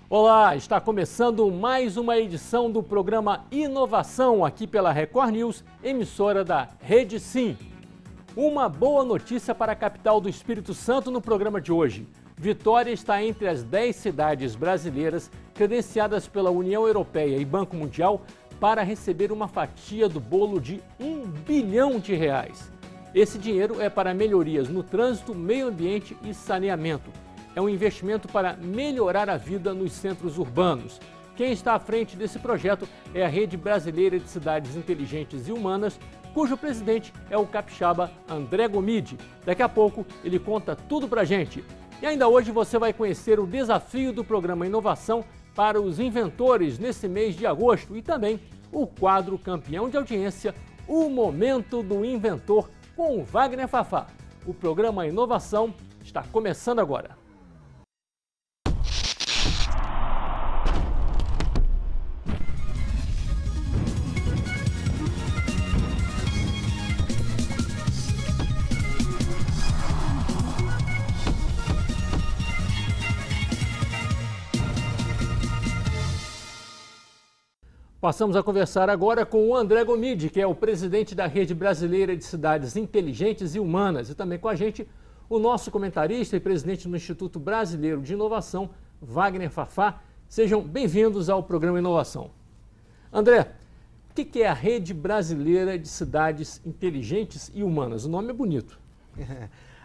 Olá, está começando mais uma edição do programa Inovação aqui pela Record News, emissora da Rede Sim. Uma boa notícia para a capital do Espírito Santo no programa de hoje. Vitória está entre as 10 cidades brasileiras credenciadas pela União Europeia e Banco Mundial para receber uma fatia do bolo de R$1 bilhão. Esse dinheiro é para melhorias no trânsito, meio ambiente e saneamento. É um investimento para melhorar a vida nos centros urbanos. Quem está à frente desse projeto é a Rede Brasileira de Cidades Inteligentes e Humanas, cujo presidente é o capixaba André Gomide. Daqui a pouco ele conta tudo pra gente. E ainda hoje você vai conhecer o desafio do programa Inovação para os inventores nesse mês de agosto e também o quadro campeão de audiência, o Momento do Inventor, com o Wagner Fafá. O programa Inovação está começando agora. Passamos a conversar agora com o André Gomide, que é o presidente da Rede Brasileira de Cidades Inteligentes e Humanas. E também com a gente o nosso comentarista e presidente do Instituto Brasileiro de Inovação, Wagner Fafá. Sejam bem-vindos ao programa Inovação. André, o que é a Rede Brasileira de Cidades Inteligentes e Humanas? O nome é bonito.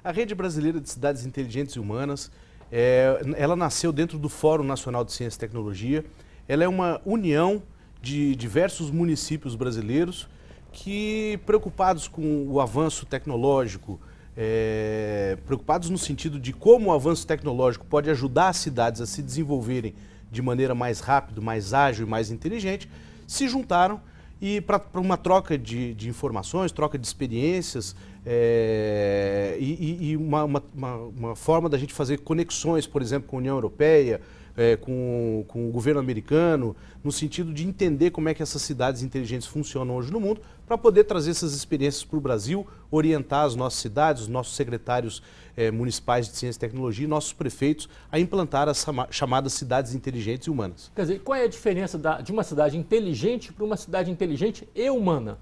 A Rede Brasileira de Cidades Inteligentes e Humanas, ela nasceu dentro do Fórum Nacional de Ciência e Tecnologia. Ela é uma união de diversos municípios brasileiros que, preocupados com o avanço tecnológico, preocupados no sentido de como o avanço tecnológico pode ajudar as cidades a se desenvolverem de maneira mais rápida, mais ágil e mais inteligente, se juntaram e para uma troca de informações, troca de experiências e uma forma da gente fazer conexões, por exemplo, com a União Europeia, com o governo americano, no sentido de entender como é que essas cidades inteligentes funcionam hoje no mundo, para poder trazer essas experiências para o Brasil, orientar as nossas cidades, os nossos secretários municipais de ciência e tecnologia e nossos prefeitos a implantar as chamadas cidades inteligentes e humanas. Quer dizer, qual é a diferença de uma cidade inteligente para uma cidade inteligente e humana?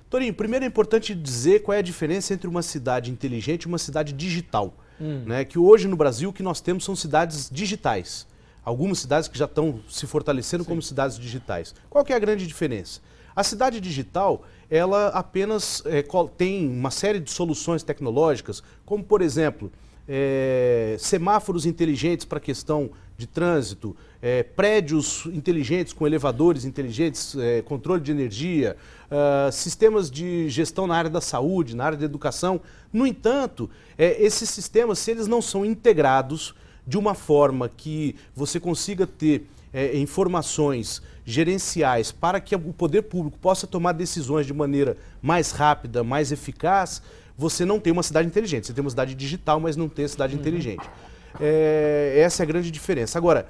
Torinho, primeiro é importante dizer qual é a diferença entre uma cidade inteligente e uma cidade digital. Né? Que hoje no Brasil o que nós temos são cidades digitais. Algumas cidades que já estão se fortalecendo como cidades digitais. Qual que é a grande diferença? A cidade digital, ela apenas tem uma série de soluções tecnológicas, como por exemplo, semáforos inteligentes para a questão de trânsito, prédios inteligentes com elevadores inteligentes, controle de energia, sistemas de gestão na área da saúde, na área da educação. No entanto, esses sistemas, se eles não são integrados de uma forma que você consiga ter informações gerenciais para que o poder público possa tomar decisões de maneira mais rápida, mais eficaz, você não tem uma cidade inteligente. Você tem uma cidade digital, mas não tem a cidade inteligente. Essa é a grande diferença. Agora,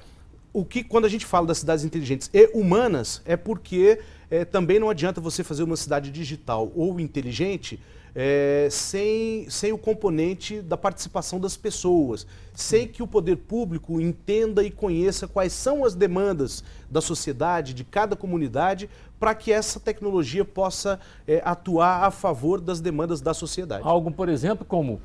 quando a gente fala das cidades inteligentes e humanas, é porque também não adianta você fazer uma cidade digital ou inteligente sem o componente da participação das pessoas, sem que o poder público entenda e conheça quais são as demandas da sociedade, de cada comunidade, para que essa tecnologia possa atuar a favor das demandas da sociedade. Algo, por exemplo, como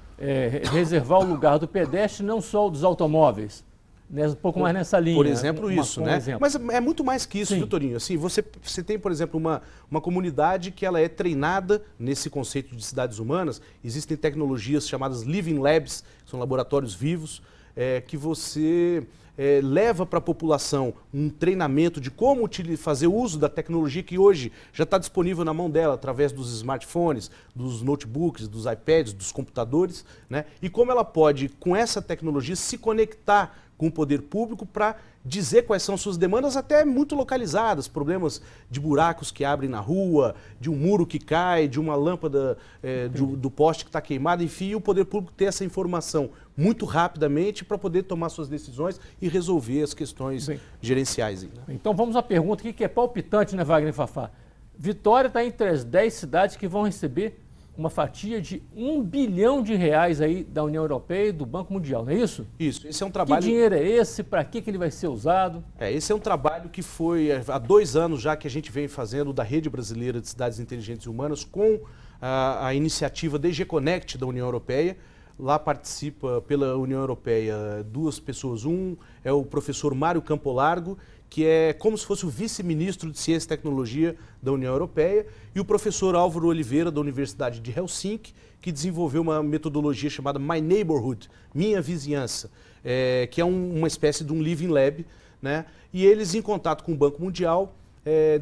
reservar o lugar do pedestre, não só o dos automóveis. Um pouco mais nessa linha. Por exemplo, isso, né? Exemplo. Mas é muito mais que isso, viu, Torinho? Assim, você tem, por exemplo, uma comunidade que ela é treinada nesse conceito de cidades humanas. Existem tecnologias chamadas Living Labs, que são laboratórios vivos, que você leva para a população um treinamento de como fazer uso da tecnologia que hoje já está disponível na mão dela, através dos smartphones, dos notebooks, dos iPads, dos computadores, né? E como ela pode, com essa tecnologia, se conectar com o poder público para dizer quais são suas demandas, até muito localizadas, problemas de buracos que abrem na rua, de um muro que cai, de uma lâmpada do poste que está queimado, enfim, o poder público ter essa informação muito rapidamente para poder tomar suas decisões e resolver as questões gerenciais. Né? Então vamos à pergunta aqui que é palpitante, né, Wagner Fafá? Vitória está entre as 10 cidades que vão receber uma fatia de R$1 bilhão aí da União Europeia e do Banco Mundial, não é isso? Isso, esse é um trabalho... Que dinheiro é esse? Para que ele vai ser usado? Esse é um trabalho que foi há 2 anos já que a gente vem fazendo da Rede Brasileira de Cidades Inteligentes e Humanas com a iniciativa DG Connect da União Europeia. Lá participa pela União Europeia 2 pessoas. Um é o professor Mário Campolargo, que é como se fosse o vice-ministro de Ciência e Tecnologia da União Europeia, e o professor Álvaro Oliveira, da Universidade de Helsinki, que desenvolveu uma metodologia chamada My Neighborhood, Minha Vizinhança, que é uma espécie de um Living Lab, né? E eles, em contato com o Banco Mundial,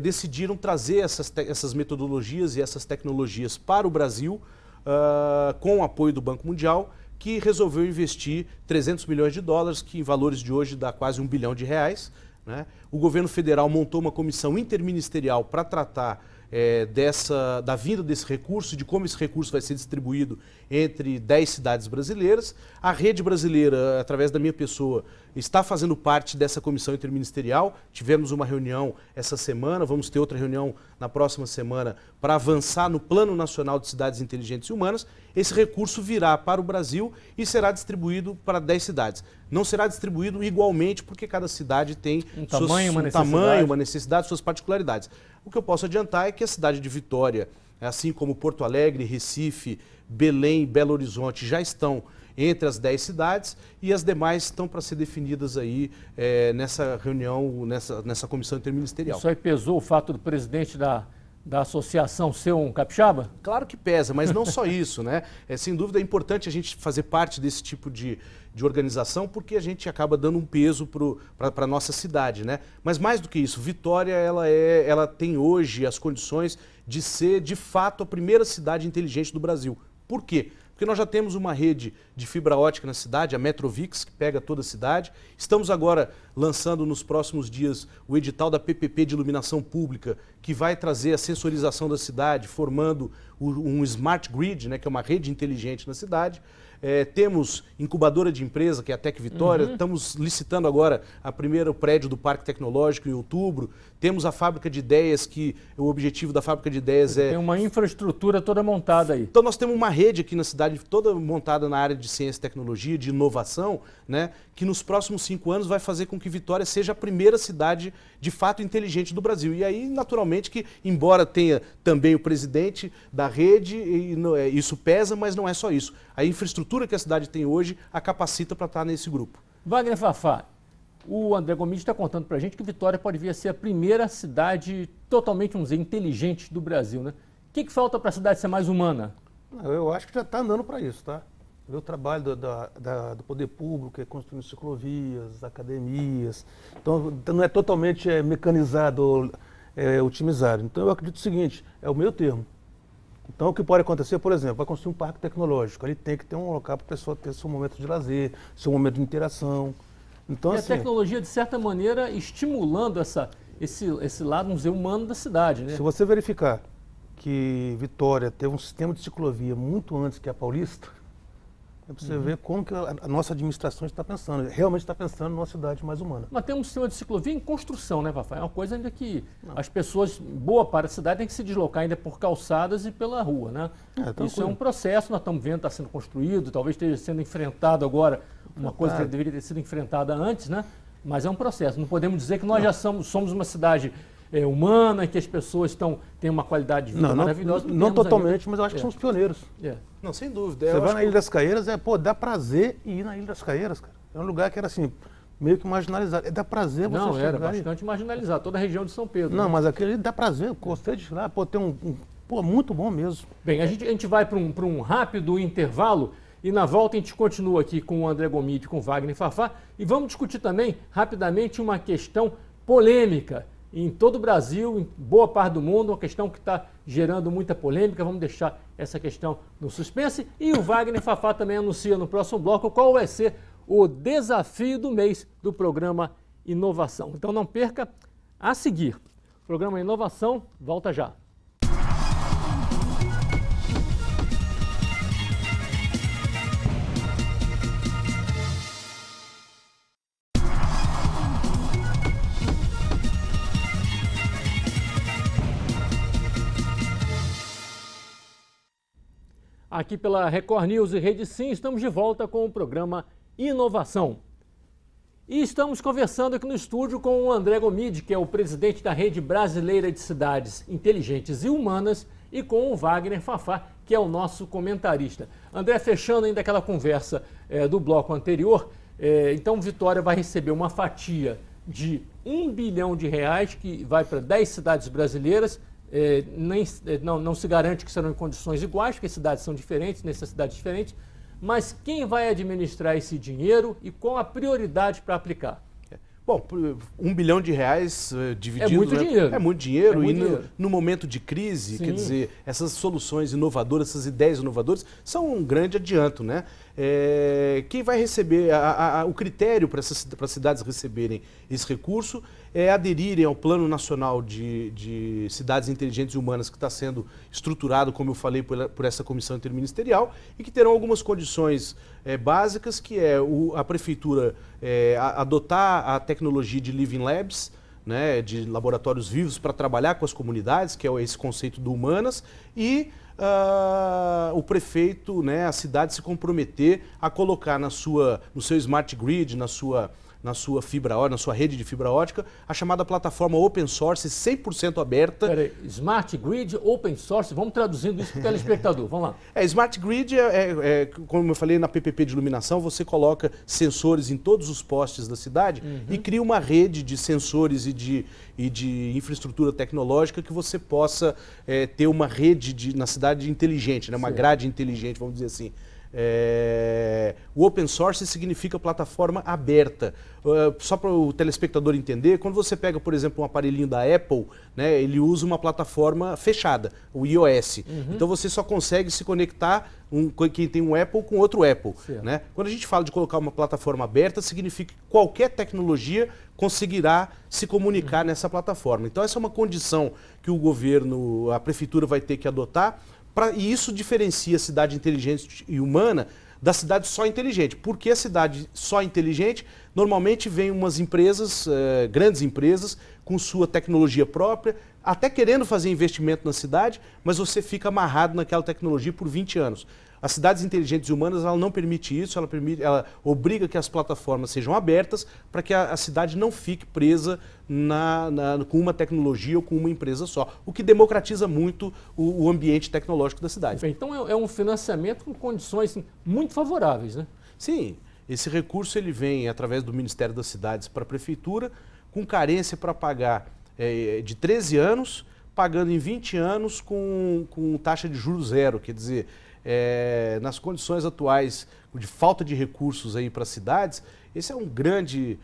decidiram trazer essas metodologias e essas tecnologias para o Brasil, com o apoio do Banco Mundial, que resolveu investir US$300 milhões, que em valores de hoje dá quase R$1 bilhão, né? O governo federal montou uma comissão interministerial para tratar da vinda desse recurso, de como esse recurso vai ser distribuído entre 10 cidades brasileiras. A Rede Brasileira, através da minha pessoa, está fazendo parte dessa comissão interministerial. Tivemos uma reunião essa semana, vamos ter outra reunião na próxima semana para avançar no Plano Nacional de Cidades Inteligentes e Humanas. Esse recurso virá para o Brasil e será distribuído para 10 cidades. Não será distribuído igualmente, porque cada cidade tem um tamanho, uma necessidade, suas particularidades. O que eu posso adiantar é que a cidade de Vitória, assim como Porto Alegre, Recife, Belém, Belo Horizonte, já estão entre as 10 cidades e as demais estão para ser definidas aí nessa reunião, nessa comissão interministerial. Isso aí pesou o fato do presidente da associação ser um capixaba? Claro que pesa, mas não só isso, né? Sem dúvida é importante a gente fazer parte desse tipo de organização, porque a gente acaba dando um peso para a nossa cidade, né? Mas mais do que isso, Vitória ela tem hoje as condições de ser, de fato, a primeira cidade inteligente do Brasil. Por quê? Porque nós já temos uma rede de fibra ótica na cidade, a Metrovix, que pega toda a cidade. Estamos agora lançando nos próximos dias o edital da PPP de iluminação pública, que vai trazer a sensorização da cidade, formando um Smart Grid, né, que é uma rede inteligente na cidade. Temos incubadora de empresa, que é a Tec Vitória. Estamos licitando agora o primeiro prédio do Parque Tecnológico em outubro. Temos a Fábrica de Ideias, que o objetivo da Fábrica de Ideias Tem uma infraestrutura toda montada aí. Então nós temos uma rede aqui na cidade toda montada na área de ciência e tecnologia, de inovação, né, que nos próximos 5 anos vai fazer com que Vitória seja a primeira cidade de fato inteligente do Brasil. E aí, naturalmente, que embora tenha também o presidente da rede, isso pesa, mas não é só isso. A infraestrutura que a cidade tem hoje a capacita para estar nesse grupo. Wagner Fafá, o André Gomide está contando para a gente que Vitória pode vir a ser a primeira cidade totalmente, vamos dizer, inteligente do Brasil, né? O que falta para a cidade ser mais humana? Eu acho que já está andando para isso, tá? O trabalho do poder público, que é construindo ciclovias, academias. Então, não é totalmente mecanizado, otimizado. Então, eu acredito o seguinte, é o meio termo. Então, o que pode acontecer, por exemplo, vai construir um parque tecnológico. Ali tem que ter um local para a pessoa ter seu momento de lazer, seu momento de interação. Então, e a tecnologia, de certa maneira, estimulando esse lado, vamos dizer, humano da cidade, né? Se você verificar que Vitória teve um sistema de ciclovia muito antes que a Paulista, é para você ver como que a nossa administração está pensando. Realmente está pensando numa cidade mais humana. Mas tem um sistema de ciclovia em construção, né, Fafá? É uma coisa ainda que as pessoas, boa parte da cidade, tem que se deslocar ainda por calçadas e pela rua, né? Isso é um processo, nós estamos vendo, está sendo construído, talvez esteja sendo enfrentado agora, uma coisa que deveria ter sido enfrentada antes, né? Mas é um processo. Não podemos dizer que nós já somos uma cidade humana, que as pessoas têm uma qualidade de vida maravilhosa. Não totalmente, mas eu acho que somos pioneiros. Não, sem dúvida. Você vai na Ilha das Caeiras, dá prazer ir na Ilha das Caeiras, cara. É um lugar que era assim, meio que marginalizado. Dá prazer você chegar. Não, era bastante marginalizado, toda a região de São Pedro. Não, né? mas aquele dá prazer, gostei de ir lá, tem muito bom mesmo. Bem, a gente vai para um rápido intervalo e na volta a gente continua aqui com o André Gomide, com o Wagner Fafá e vamos discutir também, rapidamente, uma questão polêmica em todo o Brasil, em boa parte do mundo, uma questão que está gerando muita polêmica. Vamos deixar essa questão no suspense. E o Wagner Fafá também anuncia no próximo bloco qual vai ser o desafio do mês do programa Inovação. Então não perca, a seguir. O programa Inovação volta já. Aqui pela Record News e Rede Sim, estamos de volta com o programa Inovação. E estamos conversando aqui no estúdio com o André Gomide, que é o presidente da Rede Brasileira de Cidades Inteligentes e Humanas, e com o Wagner Fafá, que é o nosso comentarista. André, fechando ainda aquela conversa do bloco anterior, então Vitória vai receber uma fatia de R$1 bilhão que vai para 10 cidades brasileiras. Não se garante que serão em condições iguais, porque as cidades são diferentes, necessidades diferentes, mas quem vai administrar esse dinheiro e qual a prioridade para aplicar? Bom, R$1 bilhão dividido... É muito dinheiro. É muito dinheiro. É muito e dinheiro. No momento de crise, Sim. quer dizer, essas soluções inovadoras, essas ideias inovadoras, são um grande adianto, né? Quem vai receber, o critério para as cidades receberem esse recurso é aderirem ao Plano Nacional de Cidades Inteligentes e Humanas, que está sendo estruturado, como eu falei, por essa comissão interministerial, e que terão algumas condições básicas, que é a Prefeitura adotar a tecnologia de Living Labs, né, de laboratórios vivos para trabalhar com as comunidades, que é esse conceito do Humanas, e o prefeito, né, a cidade se comprometer a colocar no seu smart grid, na sua fibra ótica, na sua rede de fibra ótica, a chamada plataforma open source 100% aberta. Peraí, Smart Grid, Open Source, vamos traduzindo isso para o telespectador, vamos lá. Smart Grid como eu falei na PPP de iluminação, você coloca sensores em todos os postes da cidade e cria uma rede de sensores e de infraestrutura tecnológica que você possa ter uma rede na cidade inteligente, né? Uma grade inteligente, vamos dizer assim. O open source significa plataforma aberta. Só para o telespectador entender, quando você pega, por exemplo, um aparelhinho da Apple, né, ele usa uma plataforma fechada, o iOS. Então você só consegue se conectar, quem tem um Apple com outro Apple. Né? Quando a gente fala de colocar uma plataforma aberta, significa que qualquer tecnologia conseguirá se comunicar nessa plataforma. Então essa é uma condição que o governo, a prefeitura vai ter que adotar. E isso diferencia a cidade inteligente e humana da cidade só inteligente. Porque a cidade só inteligente, normalmente vem umas empresas, grandes empresas, com sua tecnologia própria, até querendo fazer investimento na cidade, mas você fica amarrado naquela tecnologia por 20 anos. As cidades inteligentes e humanas, ela não permite isso, ela obriga que as plataformas sejam abertas para que a cidade não fique presa com uma tecnologia ou com uma empresa só, o que democratiza muito o ambiente tecnológico da cidade. Então é um financiamento com condições muito favoráveis, né? Sim, esse recurso ele vem através do Ministério das Cidades para a Prefeitura, com carência para pagar de 13 anos, pagando em 20 anos com taxa de juros zero, quer dizer... nas condições atuais de falta de recursos aí para as cidades, esse é um grande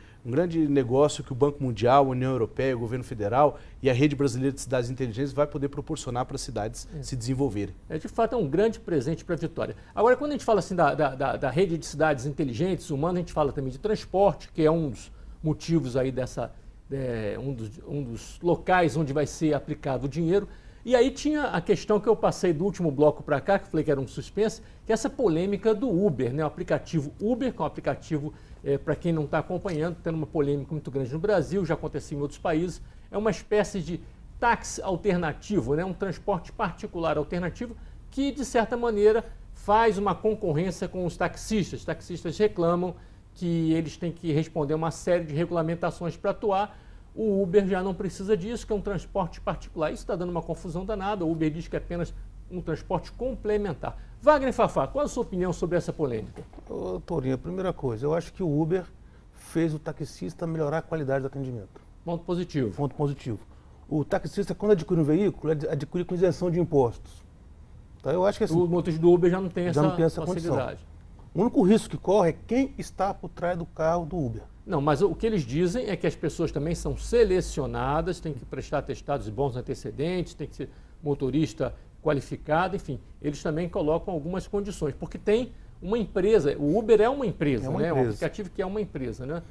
negócio que o Banco Mundial, a União Europeia, o Governo Federal e a Rede Brasileira de Cidades Inteligentes vai poder proporcionar para as cidades se desenvolverem. De fato, é um grande presente para a Vitória. Agora, quando a gente fala assim da Rede de Cidades Inteligentes, Humanas, a gente fala também de transporte, que é um dos motivos aí um dos locais onde vai ser aplicado o dinheiro. E aí tinha a questão que eu passei do último bloco para cá, que eu falei que era um suspense, que é essa polêmica do Uber, né? O aplicativo Uber, que é um aplicativo, para quem não está acompanhando, tendo uma polêmica muito grande no Brasil, já aconteceu em outros países, é uma espécie de táxi alternativo, né? Um transporte particular alternativo que, de certa maneira, faz uma concorrência com os taxistas. Os taxistas reclamam que eles têm que responder uma série de regulamentações para atuar. O Uber já não precisa disso, que é um transporte particular. Isso está dando uma confusão danada. O Uber diz que é apenas um transporte complementar. Wagner Fafá, qual a sua opinião sobre essa polêmica? Torinho, a primeira coisa, eu acho que o Uber fez o taxista melhorar a qualidade do atendimento. Ponto positivo. Ponto positivo. O taxista, quando adquire um veículo, adquire com isenção de impostos. Então, eu acho que assim, o motorista do Uber já não tem essa condição. facilidade. O único risco que corre é quem está por trás do carro do Uber. Não, mas o que eles dizem é que as pessoas também são selecionadas, têm que prestar atestados de bons antecedentes, tem que ser motorista qualificado, enfim. Eles também colocam algumas condições, porque tem uma empresa, o Uber é uma empresa, né? É um aplicativo que é uma empresa, né?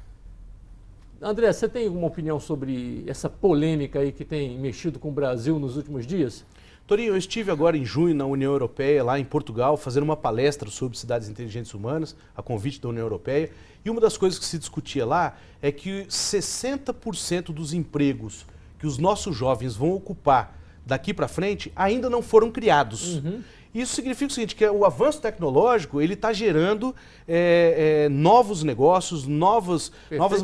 André, você tem alguma opinião sobre essa polêmica aí que tem mexido com o Brasil nos últimos dias? Torinho, eu estive agora em junho na União Europeia, lá em Portugal, fazendo uma palestra sobre cidades inteligentes humanas, a convite da União Europeia, e uma das coisas que se discutia lá é que 60% dos empregos que os nossos jovens vão ocupar daqui para frente ainda não foram criados. Isso significa o seguinte, que o avanço tecnológico ele está gerando novos negócios, novas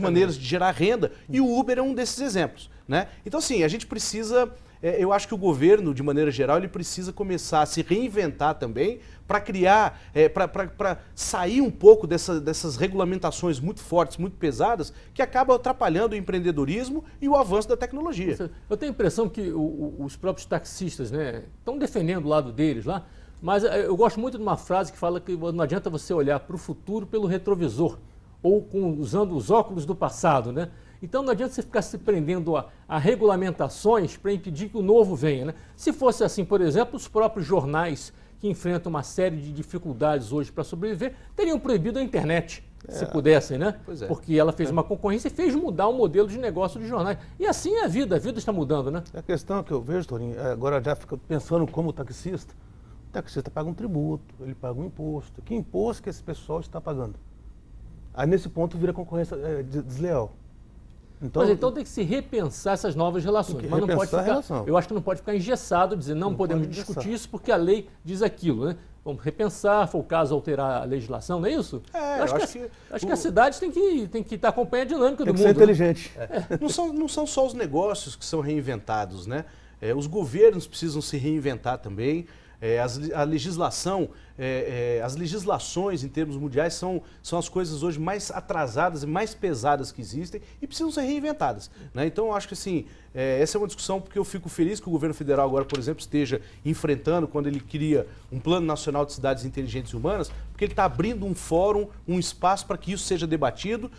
maneiras de gerar renda, e o Uber é um desses exemplos, né? Então, assim, a gente precisa... eu acho que o governo, de maneira geral, ele precisa começar a se reinventar também para criar, para sair um pouco dessas regulamentações muito fortes, muito pesadas, que acabam atrapalhando o empreendedorismo e o avanço da tecnologia. Eu tenho a impressão que os próprios taxistas, né, estão defendendo o lado deles lá, mas eu gosto muito de uma frase que fala que não adianta você olhar para o futuro pelo retrovisor ou usando os óculos do passado, né? Então não adianta você ficar se prendendo a regulamentações para impedir que o novo venha, né? Se fosse assim, por exemplo, os próprios jornais que enfrentam uma série de dificuldades hoje para sobreviver, teriam proibido a internet, se pudessem, né? Pois é. Porque ela fez uma concorrência e fez mudar o modelo de negócio dos jornais. E assim é a vida está mudando, né? A questão que eu vejo, Torinho, agora já fica pensando como taxista. O taxista paga um tributo, ele paga um imposto. Que imposto que esse pessoal está pagando? Aí nesse ponto vira concorrência desleal. Então tem que se repensar essas novas relações. Mas não pode ficar, eu acho que não pode ficar engessado, dizer não podemos discutir isso porque a lei diz aquilo, né? Vamos repensar, foi o caso alterar a legislação, não é isso? Acho que a cidade tem que estar acompanhando a dinâmica do mundo. Tem que ser inteligente. Não são só os negócios que são reinventados, né? Os governos precisam se reinventar também. A legislação, as legislações em termos mundiais são as coisas hoje mais atrasadas e mais pesadas que existem e precisam ser reinventadas, né? Então eu acho que assim, essa é uma discussão porque eu fico feliz que o governo federal agora, por exemplo, esteja enfrentando quando ele cria um Plano Nacional de Cidades Inteligentes e Humanas, porque ele está abrindo um fórum, um espaço para que isso seja debatido.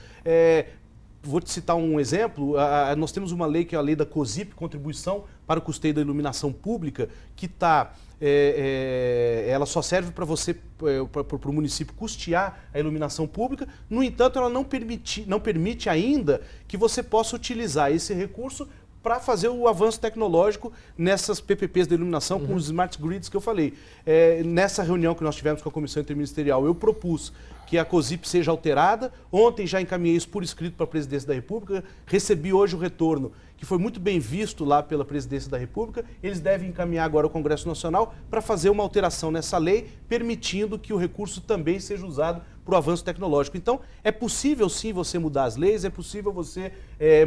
Vou te citar um exemplo, nós temos uma lei que é a lei da COSIP, Contribuição para o Custeio da Iluminação Pública, que está... ela só serve para você, para o município custear a iluminação pública. No entanto, ela não permite ainda que você possa utilizar esse recurso para fazer o avanço tecnológico nessas PPPs de iluminação com os smart grids que eu falei. Nessa reunião que nós tivemos com a Comissão Interministerial, eu propus que a COSIP seja alterada. Ontem já encaminhei isso por escrito para a Presidência da República, recebi hoje o retorno, que foi muito bem visto lá pela Presidência da República. Eles devem encaminhar agora ao Congresso Nacional para fazer uma alteração nessa lei, permitindo que o recurso também seja usado para o avanço tecnológico. Então, é possível sim você mudar as leis, é possível você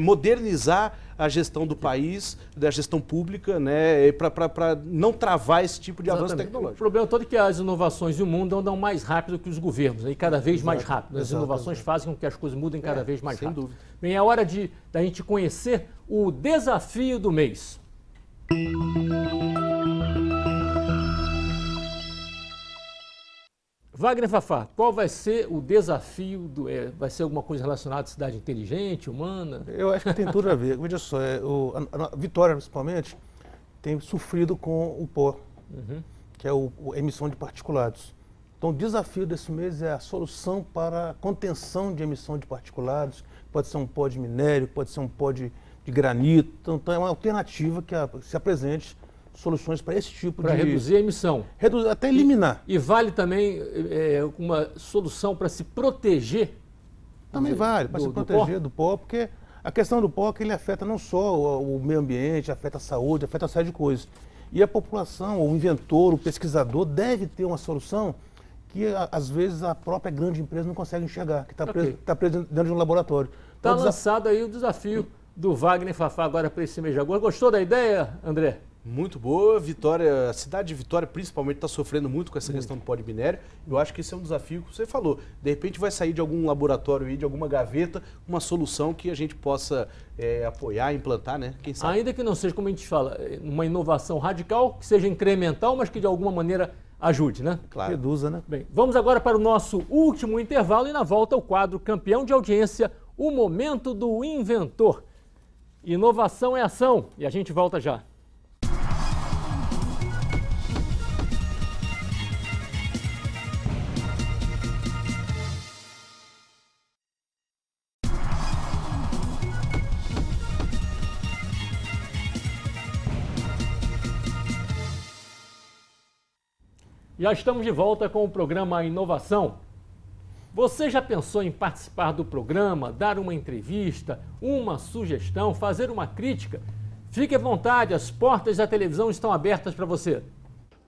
modernizar a gestão do país, da gestão pública, né, para não travar esse tipo de avanço tecnológico. O problema todo é que as inovações do mundo andam mais rápido que os governos, e cada vez mais rápido. As inovações fazem com que as coisas mudem cada vez mais rápido. Sem dúvida. Bem, é hora da gente conhecer o desafio do mês. Wagner Fafá, qual vai ser o desafio? Vai ser alguma coisa relacionada à cidade inteligente, humana? Eu acho que tem tudo a ver. Veja só, a Vitória, principalmente, tem sofrido com o pó, que é a emissão de particulados. Então, o desafio desse mês é a solução para a contenção de emissão de particulados. Pode ser um pó de minério, pode ser um pó de granito. Então, é uma alternativa que se apresente soluções para esse tipo de... Para reduzir a emissão. Até eliminar. E vale também uma solução para se proteger? Também vale, para se proteger do pó, porque a questão do pó é que ele afeta não só o meio ambiente, afeta a saúde, afeta uma série de coisas. E a população, o inventor, o pesquisador deve ter uma solução que às vezes a própria grande empresa não consegue enxergar, que está preso dentro de um laboratório. Está lançado aí o desafio do Wagner Fafá agora para esse mês de agosto. Gostou da ideia, André? Muito boa. Vitória, a cidade de Vitória principalmente está sofrendo muito com essa questão do pó de minério. Eu acho que esse é um desafio que você falou. De repente vai sair de algum laboratório aí, de alguma gaveta, uma solução que a gente possa apoiar, implantar, né? Quem sabe? Ainda que não seja, como a gente fala, uma inovação radical, que seja incremental, mas que de alguma maneira ajude, né? Claro. Reduza, né? Bem, vamos agora para o nosso último intervalo e na volta o quadro campeão de audiência, o Momento do Inventor. Inovação é ação e a gente volta já. Já estamos de volta com o programa Inovação. Você já pensou em participar do programa, dar uma entrevista, uma sugestão, fazer uma crítica? Fique à vontade, as portas da televisão estão abertas para você.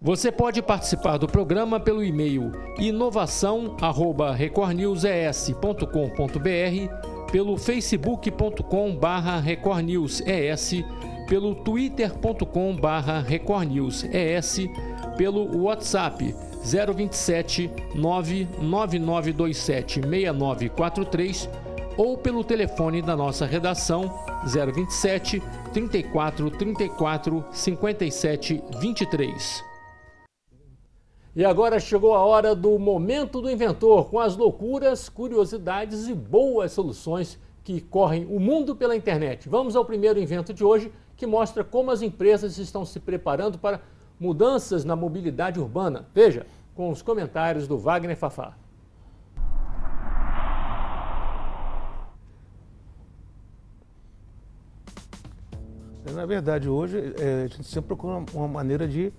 Você pode participar do programa pelo e-mail inovação@recordnewses.com.br, pelo facebook.com/recordnewses, pelo twitter.com/recordnewses, pelo WhatsApp 027 99927 6943 ou pelo telefone da nossa redação 027 34 34 57 23. E agora chegou a hora do Momento do Inventor, com as loucuras, curiosidades e boas soluções que correm o mundo pela internet. Vamos ao primeiro invento de hoje, que mostra como as empresas estão se preparando para mudanças na mobilidade urbana. Veja, com os comentários do Wagner Fafá. Na verdade, hoje, a gente sempre procura uma maneira de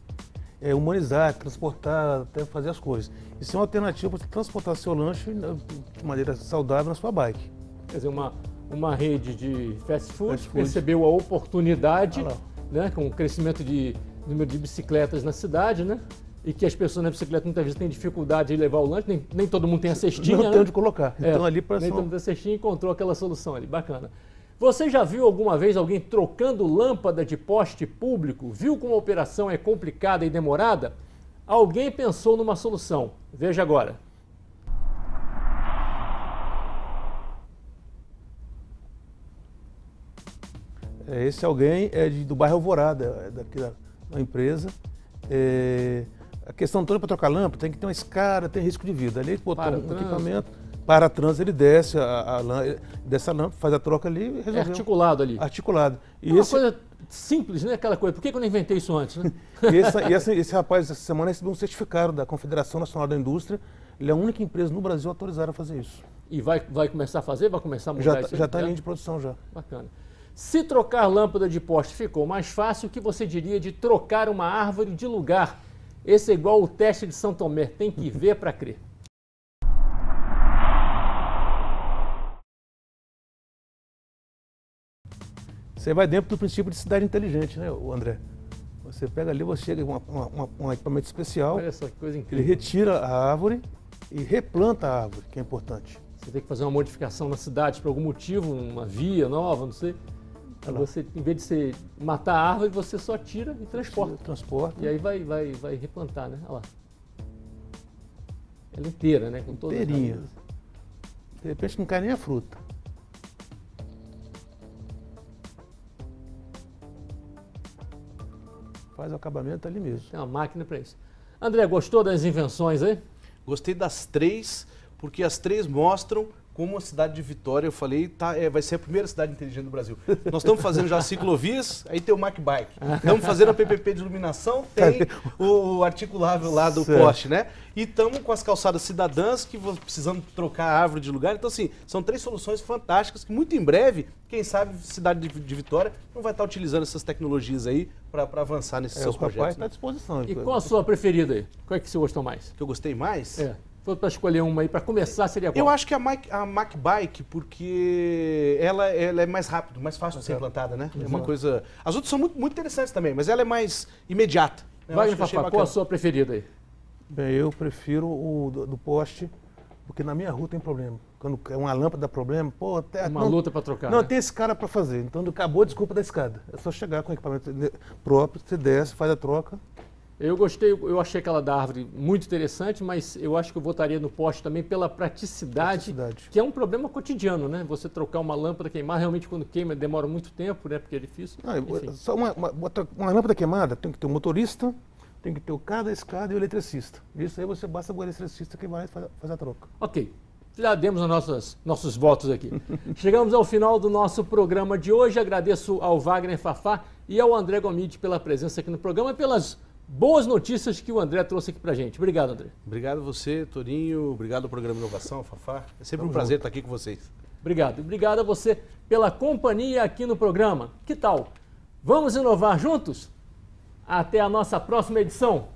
humanizar, transportar, até fazer as coisas. Isso é uma alternativa para você transportar seu lanche de maneira saudável na sua bike. Quer dizer, uma rede de fast food percebeu a oportunidade, né, com o crescimento de número de bicicletas na cidade, né? E que as pessoas na bicicleta muitas vezes têm dificuldade de levar o lanche, nem todo mundo tem a cestinha. Não tem onde colocar. Então ali para nem todo mundo tem a cestinha, encontrou aquela solução ali, bacana. Você já viu alguma vez alguém trocando lâmpada de poste público? Viu como a operação é complicada e demorada? Alguém pensou numa solução. Veja agora. Esse alguém é do bairro Alvorada, daqui da empresa. A questão toda para trocar lâmpada tem que ter uma escada, tem risco de vida. Ali ele botou um equipamento. Para trânsito, ele desce a lâmpada, faz a troca ali e resolveu. É articulado ali. Articulado. E uma coisa simples, né? Aquela coisa. Por que eu não inventei isso antes, né? Esse rapaz, essa semana, recebeu um certificado da Confederação Nacional da Indústria. Ele é a única empresa no Brasil autorizada a fazer isso. E vai começar a fazer? Vai começar a mudar isso? Já está em linha de produção já. Bacana. Se trocar lâmpada de poste ficou mais fácil, o que você diria de trocar uma árvore de lugar? Esse é igual o teste de São Tomé. Tem que ver para crer. Você vai dentro do princípio de cidade inteligente, né, André? Você pega ali, você chega com um equipamento especial. Olha só que coisa incrível. Ele retira a árvore e replanta a árvore, que é importante. Você tem que fazer uma modificação na cidade por algum motivo, uma via nova, não sei. Você, em vez de você matar a árvore, você só tira e transporta. Transporta. E aí vai replantar, né? Olha lá. Ela inteira, né? Com toda inteirinha. De repente não cai nem a fruta. Faz o acabamento ali mesmo. Tem uma máquina para isso. André, gostou das invenções aí? Gostei das três, porque as três mostram como a cidade de Vitória, eu falei, vai ser a primeira cidade inteligente do Brasil. Nós estamos fazendo já ciclovias, aí tem o MacBike. Estamos fazendo a PPP de iluminação, tem o articulável lá do poste, né? E estamos com as calçadas cidadãs, que precisamos trocar a árvore de lugar. Então, assim, são três soluções fantásticas que muito em breve, quem sabe, a cidade de Vitória não vai estar utilizando essas tecnologias aí para avançar nesses seus projetos. O papai está à disposição. E qual a sua preferida aí? Qual é que você gostou mais? Que eu gostei mais? Se for para escolher uma aí, para começar, seria qual? Eu acho que a MacBike, porque ela é mais rápido, mais fácil de ser implantada, né? É uma coisa... As outras são muito interessantes também, mas ela é mais imediata. Wagner Fafá, qual a sua preferida aí? Bem, eu prefiro o do poste, porque na minha rua tem problema. Quando é uma lâmpada dá problema, pô... Uma luta para trocar, Não, né? tem esse cara para fazer. Então acabou a desculpa da escada. É só chegar com o equipamento próprio, você desce, faz a troca. Eu gostei, eu achei aquela da árvore muito interessante, mas eu acho que eu votaria no poste também pela praticidade, que é um problema cotidiano, né? Você trocar uma lâmpada queimar, realmente quando queima demora muito tempo, né? Porque é difícil. Só uma lâmpada queimada tem que ter o motorista, tem que ter o cara da escada e o eletricista. Isso aí você basta o eletricista que vai e faz a troca. Ok. Já demos os nossos votos aqui. Chegamos ao final do nosso programa de hoje. Agradeço ao Wagner Fafá e ao André Gomide pela presença aqui no programa e pelas boas notícias que o André trouxe aqui pra gente. Obrigado, André. Obrigado a você, Torinho. Obrigado ao Programa Inovação, Fafá. É sempre um prazer estar aqui com vocês. Obrigado. Obrigado a você pela companhia aqui no programa. Que tal? Vamos inovar juntos? Até a nossa próxima edição.